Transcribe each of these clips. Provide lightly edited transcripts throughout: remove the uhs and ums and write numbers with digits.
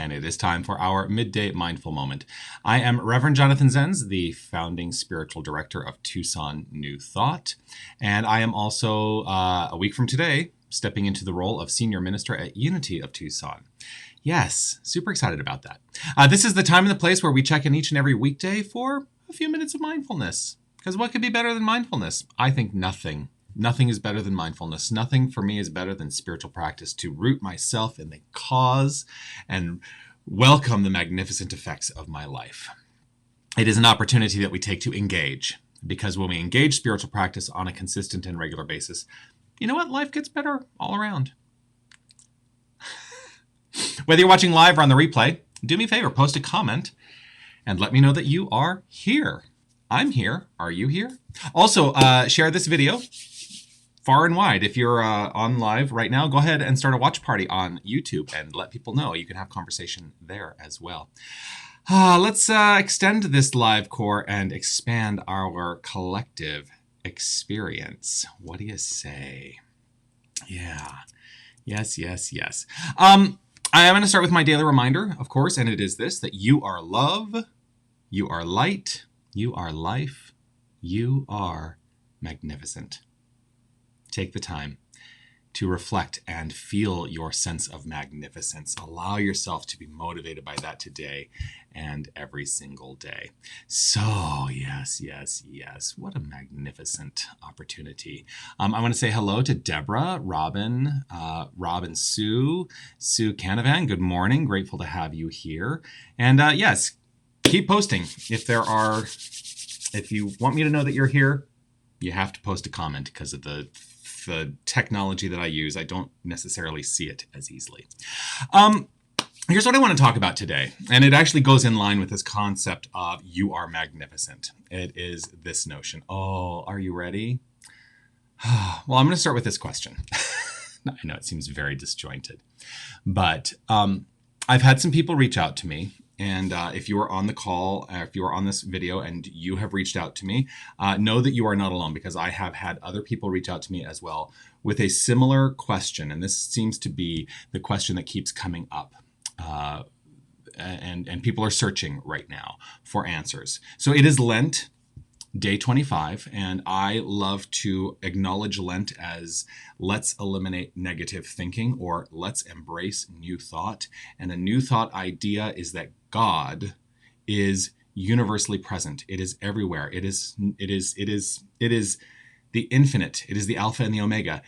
And it is time for our midday mindful moment. I am Reverend Jonathan Zenz, the founding spiritual director of Tucson New Thought. And I am also, a week from today, stepping into the role of senior minister at Unity of Tucson. Yes, super excited about that. This is the time and the place where we check in each and every weekday for a few minutes of mindfulness. Because what could be better than mindfulness? I think nothing. Nothing is better than mindfulness. Nothing for me is better than spiritual practice to root myself in the cause and welcome the magnificent effects of my life. It is an opportunity that we take to engage, because when we engage spiritual practice on a consistent and regular basis, you know what? Life gets better all around. Whether you're watching live or on the replay, do me a favor, post a comment and let me know that you are here. I'm here. Are you here? Also, share this video far and wide. If you're on live right now, go ahead and start a watch party on YouTube and let people know. You can have conversation there as well. Let's extend this live core and expand our collective experience. What do you say? Yeah. Yes. I am going to start with my daily reminder, of course, and it is this, that you are love, you are light, you are life, you are magnificent. Take the time to reflect and feel your sense of magnificence. Allow yourself to be motivated by that today and every single day. So, yes. What a magnificent opportunity. I want to say hello to Deborah, Robin, Sue Canavan. Good morning. Grateful to have you here. And yes, keep posting. If you want me to know that you're here, you have to post a comment because of the technology that I use. I don't necessarily see it as easily. Here's what I want to talk about today. And it actually goes in line with this concept of you are magnificent. It is this notion. Oh, are you ready? Well, I'm going to start with this question. I know it seems very disjointed, but I've had some people reach out to me. And if you are on the call, if you are on this video and you have reached out to me, know that you are not alone, because I have had other people reach out to me as well with a similar question. And this seems to be the question that keeps coming up. And people are searching right now for answers. So it is Lent, day 25, and I love to acknowledge Lent as let's eliminate negative thinking, or let's embrace new thought. And a new thought idea is that God is universally present. It is everywhere. It is the infinite. It is the Alpha and the Omega.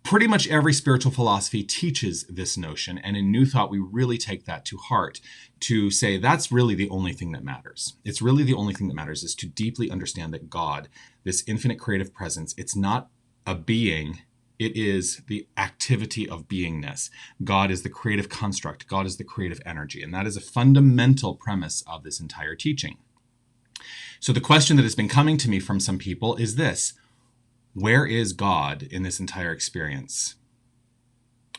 Pretty much every spiritual philosophy teaches this notion, and in New Thought, we really take that to heart to say that's really the only thing that matters. It's really the only thing that matters is to deeply understand that God, this infinite creative presence, it's not a being, it is the activity of beingness. God is the creative construct. God is the creative energy, and that is a fundamental premise of this entire teaching. So the question that has been coming to me from some people is this: where is God in this entire experience?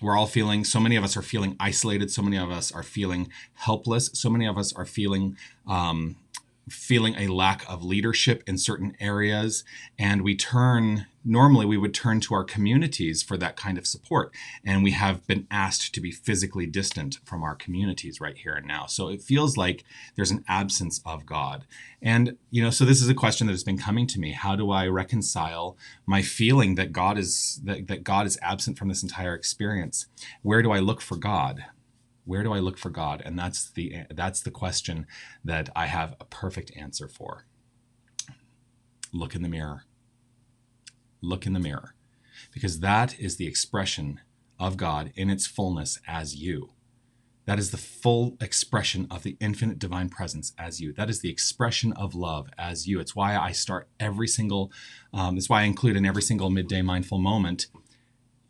We're all feeling, so many of us are feeling isolated. So many of us are feeling helpless. So many of us are feeling a lack of leadership in certain areas. And normally we would turn to our communities for that kind of support. And we have been asked to be physically distant from our communities right here and now. So it feels like there's an absence of God. And, so this is a question that has been coming to me. How do I reconcile my feeling that God is absent from this entire experience? Where do I look for God? Where do I look for God? And that's the question that I have a perfect answer for. Look in the mirror. Look in the mirror. Because that is the expression of God in its fullness as you. That is the full expression of the infinite divine presence as you. That is the expression of love as you. It's why I start it's why I include in every single midday mindful moment,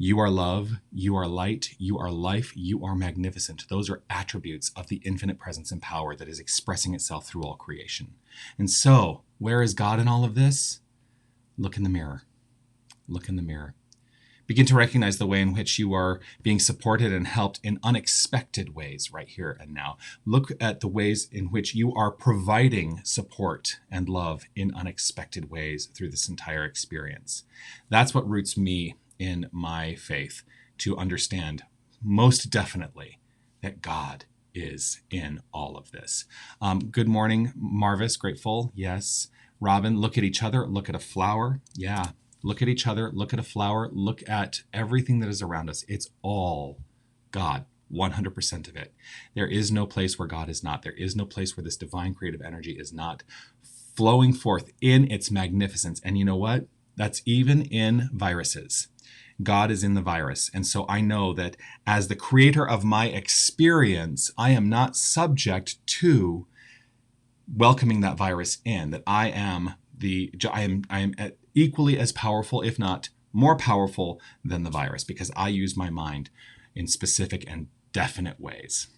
you are love, you are light, you are life, you are magnificent. Those are attributes of the infinite presence and power that is expressing itself through all creation. And so, where is God in all of this? Look in the mirror. Look in the mirror. Begin to recognize the way in which you are being supported and helped in unexpected ways right here and now. Look at the ways in which you are providing support and love in unexpected ways through this entire experience. That's what roots me in my faith, to understand most definitely that God is in all of this. Good morning, Marvis, grateful. Yes. Robin, look at each other, look at a flower. Yeah. Look at each other, look at a flower, look at everything that is around us. It's all God, 100% of it. There is no place where God is not. There is no place where this divine creative energy is not flowing forth in its magnificence. And you know what? That's even in viruses. God is in the virus. And so I know that as the creator of my experience, I am not subject to welcoming that virus in, that I am equally as powerful, if not more powerful than the virus, because I use my mind in specific and definite ways.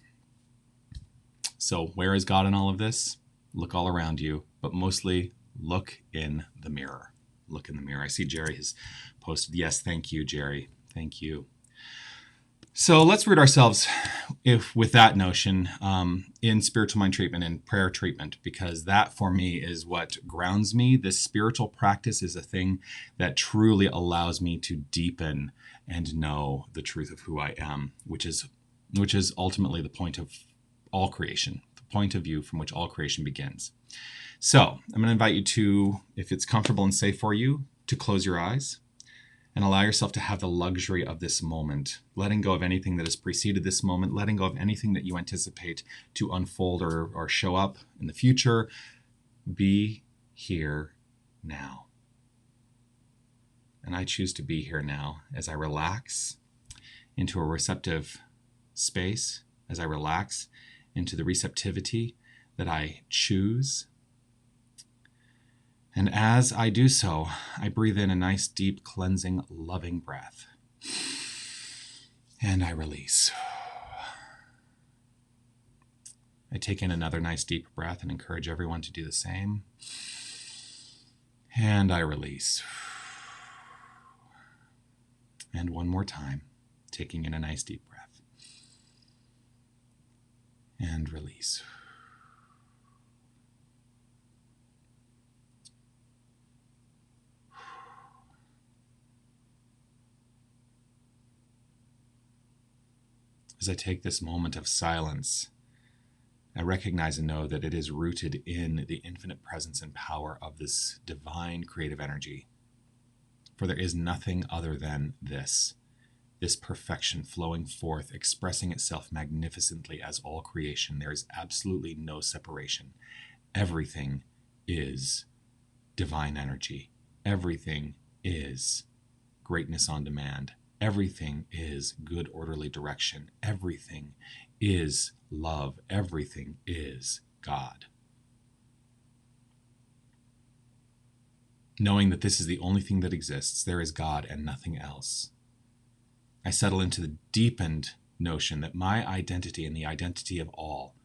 So where is God in all of this? Look all around you, but mostly look in the mirror. Look in the mirror. I see Jerry has posted. Yes, thank you, Jerry. Thank you. So let's root ourselves with that notion in spiritual mind treatment and prayer treatment, because that for me is what grounds me. This spiritual practice is a thing that truly allows me to deepen and know the truth of who I am, which is ultimately the point of all creation, the point of view from which all creation begins. So I'm going to invite you to, if it's comfortable and safe for you, to close your eyes and allow yourself to have the luxury of this moment, letting go of anything that has preceded this moment, letting go of anything that you anticipate to unfold or show up in the future. Be here now. And I choose to be here now as I relax into a receptive space, as I relax into the receptivity that I choose. And as I do so, I breathe in a nice, deep, cleansing, loving breath. And I release. I take in another nice, deep breath and encourage everyone to do the same. And I release. And one more time, taking in a nice, deep breath. And release. As I take this moment of silence, I recognize and know that it is rooted in the infinite presence and power of this divine creative energy. For there is nothing other than this perfection flowing forth, expressing itself magnificently as all creation. There is absolutely no separation. Everything is divine energy. Everything is greatness on demand. Everything is good, orderly direction. Everything is love. Everything is God. Knowing that this is the only thing that exists, there is God and nothing else. I settle into the deepened notion that my identity and the identity of all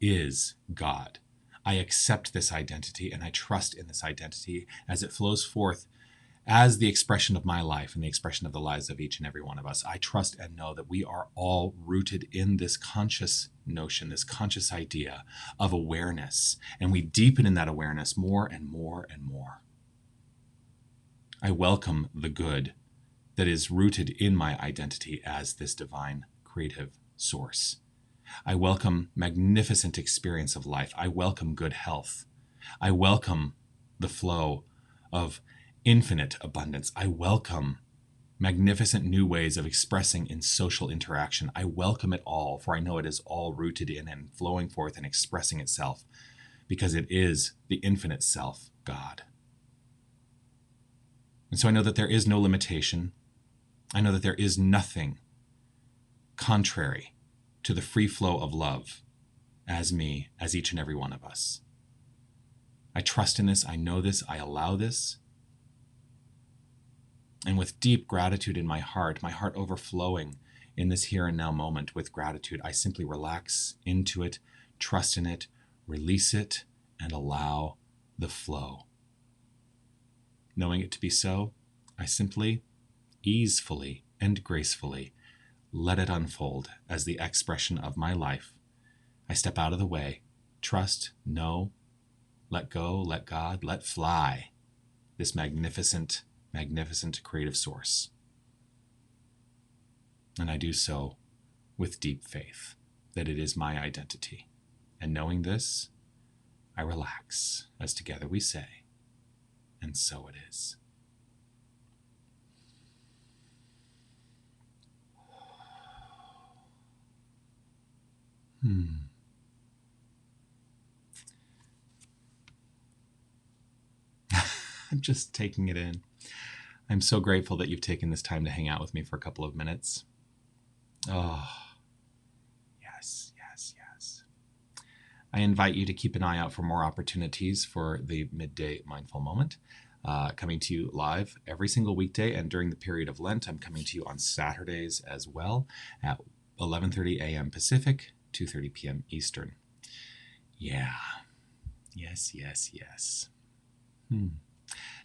is God. I accept this identity and I trust in this identity as it flows forth as the expression of my life and the expression of the lives of each and every one of us. I trust and know that we are all rooted in this conscious notion, this conscious idea of awareness, and we deepen in that awareness more and more and more. I welcome the good that is rooted in my identity as this divine creative source. I welcome magnificent experience of life. I welcome good health. I welcome the flow of infinite abundance. I welcome magnificent new ways of expressing in social interaction. I welcome it all, for I know it is all rooted in and flowing forth and expressing itself, because it is the infinite self, God. And so I know that there is no limitation. I know that there is nothing contrary to the free flow of love as me, as each and every one of us. I trust in this. I know this. I allow this. And with deep gratitude in my heart overflowing in this here and now moment with gratitude, I simply relax into it, trust in it, release it, and allow the flow. Knowing it to be so, I simply, easefully, and gracefully let it unfold as the expression of my life. I step out of the way, trust, know, let go, let God, let fly this magnificent creative source. And I do so with deep faith. that it is my identity. And knowing this, I relax, as together we say, and so it is. I'm just taking it in. I'm so grateful that you've taken this time to hang out with me for a couple of minutes. Oh, yes, yes, yes. I invite you to keep an eye out for more opportunities for the Midday Mindful Moment. Coming to you live every single weekday, and during the period of Lent, I'm coming to you on Saturdays as well at 11:30 a.m. Pacific, 2:30 p.m. Eastern. Yeah. Yes, yes, yes.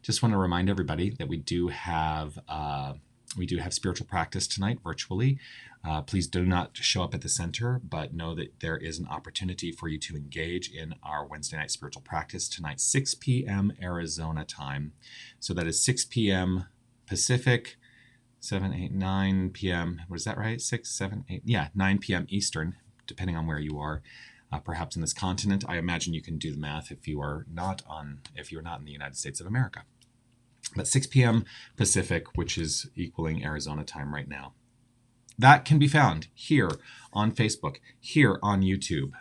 Just want to remind everybody that we do have spiritual practice tonight virtually. Please do not show up at the center, but know that there is an opportunity for you to engage in our Wednesday night spiritual practice tonight, 6 p.m. Arizona time. So that is 6 p.m. Pacific, 7, 8, 9 p.m. What is that right? 6, 7, 8. Yeah, 9 p.m. Eastern, depending on where you are. Perhaps in this continent. I imagine you can do the math if you are not in the United States of America. But 6 p.m. Pacific, which is equaling Arizona time right now. That can be found here on Facebook, here on YouTube,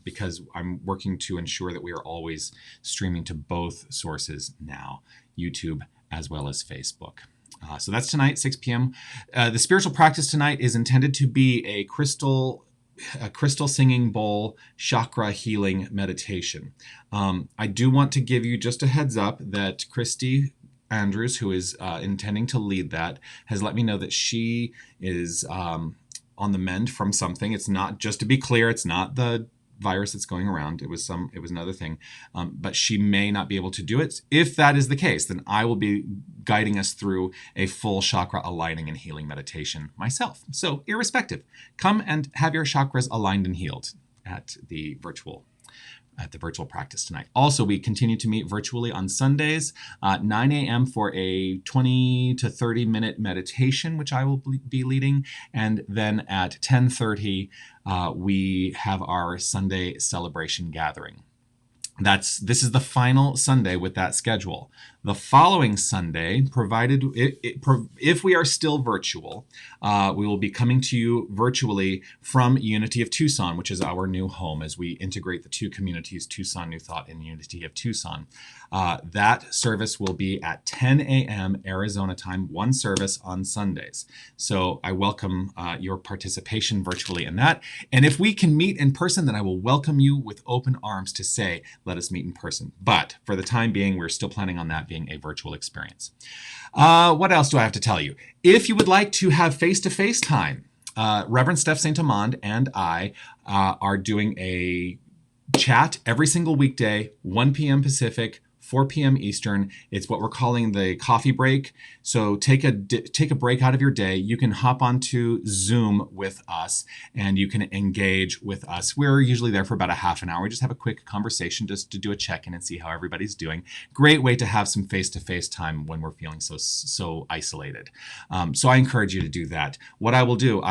because I'm working to ensure that we are always streaming to both sources now, YouTube as well as Facebook. So that's tonight, 6 p.m. The spiritual practice tonight is intended to be a crystal singing bowl chakra healing meditation. I do want to give you just a heads up that Christy Andrews, who is intending to lead that, has let me know that she is on the mend from something. It's not, just to be clear, it's not the virus that's going around. It was another thing, but she may not be able to do it. If that is the case, then I will be guiding us through a full chakra aligning and healing meditation myself. So irrespective, come and have your chakras aligned and healed at the virtual practice tonight. Also, we continue to meet virtually on Sundays, 9 a.m. for a 20 to 30 minute meditation, which I will be leading. And then at 10:30, we have our Sunday celebration gathering. This is the final Sunday with that schedule. The following Sunday, provided if we are still virtual, we will be coming to you virtually from Unity of Tucson, which is our new home as we integrate the two communities, Tucson New Thought and Unity of Tucson. That service will be at 10 a.m. Arizona time, one service on Sundays. So I welcome your participation virtually in that. And if we can meet in person, then I will welcome you with open arms to say, let us meet in person. But for the time being, we're still planning on that being a virtual experience. What else do I have to tell you? If you would like to have face-to-face time, Reverend Steph St. Amand and I are doing a chat every single weekday, 1 p.m. Pacific, 4 p.m. Eastern. It's what we're calling the coffee break. So take a break out of your day. You can hop onto Zoom with us and you can engage with us. We're usually there for about a half an hour. We just have a quick conversation just to do a check-in and see how everybody's doing. Great way to have some face-to-face time when we're feeling so isolated. So I encourage you to do that. What I will do,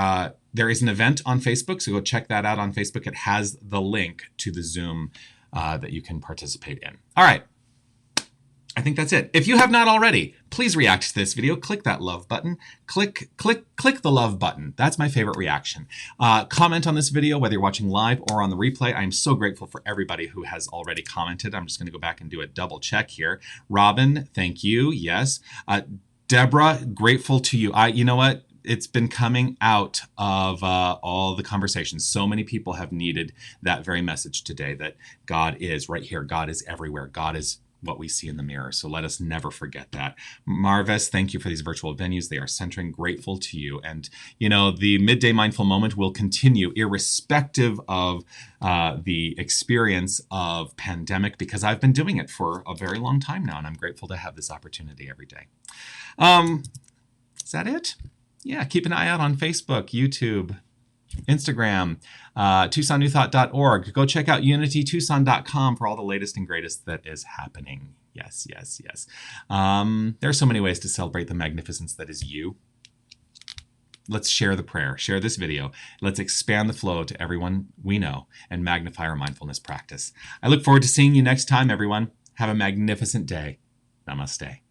there is an event on Facebook, so go check that out on Facebook. It has the link to the Zoom that you can participate in. All right. I think that's it. If you have not already, please react to this video. Click that love button. Click the love button. That's my favorite reaction. Comment on this video, whether you're watching live or on the replay. I'm so grateful for everybody who has already commented. I'm just going to go back and do a double check here. Robin, thank you. Yes. Deborah, grateful to you. You know what? It's been coming out of all the conversations. So many people have needed that very message today, that God is right here. God is everywhere. God is what we see in the mirror. So let us never forget that. Marvis, thank you for these virtual venues. They are centering. Grateful to you. And, you know, the Midday Mindful Moment will continue irrespective of the experience of pandemic, because I've been doing it for a very long time now, and I'm grateful to have this opportunity every day. Is that it? Yeah, keep an eye out on Facebook, YouTube, Instagram, TucsonNewThought.org. Go check out UnityTucson.com for all the latest and greatest that is happening. Yes, yes, yes. There are so many ways to celebrate the magnificence that is you. let's share the prayer, share this video. Let's expand the flow to everyone we know and magnify our mindfulness practice. I look forward to seeing you next time, everyone. Have a magnificent day. Namaste.